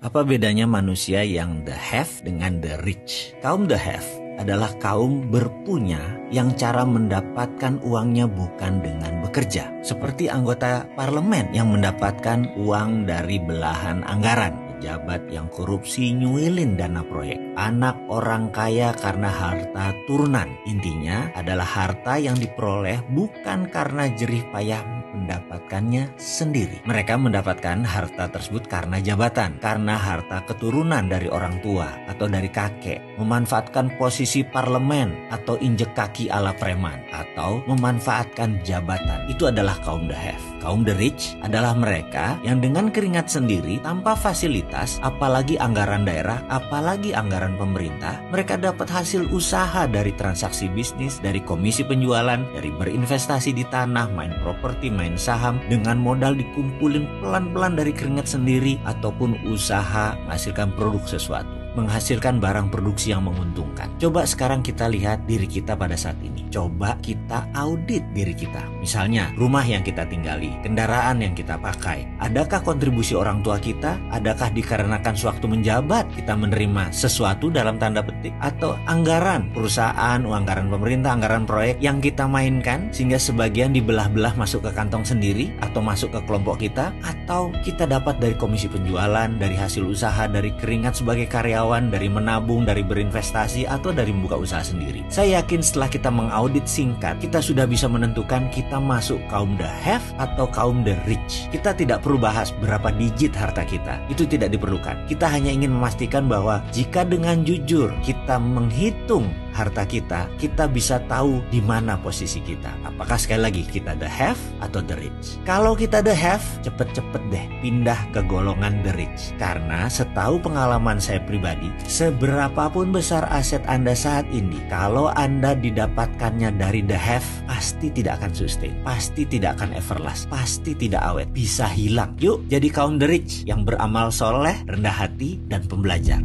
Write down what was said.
Apa bedanya manusia yang the have dengan the rich? Kaum the have adalah kaum berpunya yang cara mendapatkan uangnya bukan dengan bekerja. Seperti anggota parlemen yang mendapatkan uang dari belahan anggaran. Pejabat yang korupsi nyuilin dana proyek. Anak orang kaya karena harta turunan. Intinya adalah harta yang diperoleh bukan karena jerih payah mendapatkannya sendiri. Mereka mendapatkan harta tersebut karena jabatan, karena harta keturunan dari orang tua atau dari kakek, memanfaatkan posisi parlemen atau injek kaki ala preman, atau memanfaatkan jabatan. Itu adalah kaum the have. Kaum the rich adalah mereka yang dengan keringat sendiri tanpa fasilitas, apalagi anggaran daerah, apalagi anggaran pemerintah, mereka dapat hasil usaha dari transaksi bisnis, dari komisi penjualan, dari berinvestasi di tanah, main properti, main saham, dengan modal dikumpulin pelan-pelan dari keringat sendiri, ataupun usaha menghasilkan produk sesuatu, menghasilkan barang produksi yang menguntungkan. Coba sekarang kita lihat diri kita pada saat ini. Coba kita audit diri kita. Misalnya, rumah yang kita tinggali, kendaraan yang kita pakai. Adakah kontribusi orang tua kita? Adakah dikarenakan sewaktu menjabat kita menerima sesuatu dalam tanda petik? Atau anggaran perusahaan, anggaran pemerintah, anggaran proyek yang kita mainkan sehingga sebagian dibelah-belah masuk ke kantong sendiri atau masuk ke kelompok kita? Atau kita dapat dari komisi penjualan, dari hasil usaha, dari keringat sebagai karyawan, dari menabung, dari berinvestasi, atau dari membuka usaha sendiri. Saya yakin setelah kita mengaudit singkat, kita sudah bisa menentukan kita masuk kaum the have atau kaum the rich. Kita tidak perlu bahas berapa digit harta kita. Itu tidak diperlukan. Kita hanya ingin memastikan bahwa jika dengan jujur kita menghitung harta kita bisa tahu di mana posisi kita. Apakah sekali lagi kita the have atau the rich? Kalau kita the have, cepet-cepet deh pindah ke golongan the rich. Karena setahu pengalaman saya pribadi, seberapapun besar aset Anda saat ini, kalau Anda didapatkannya dari the have, pasti tidak akan sustain, pasti tidak akan everlast, pasti tidak awet, bisa hilang. Yuk jadi kaum the rich yang beramal soleh, rendah hati, dan pembelajar.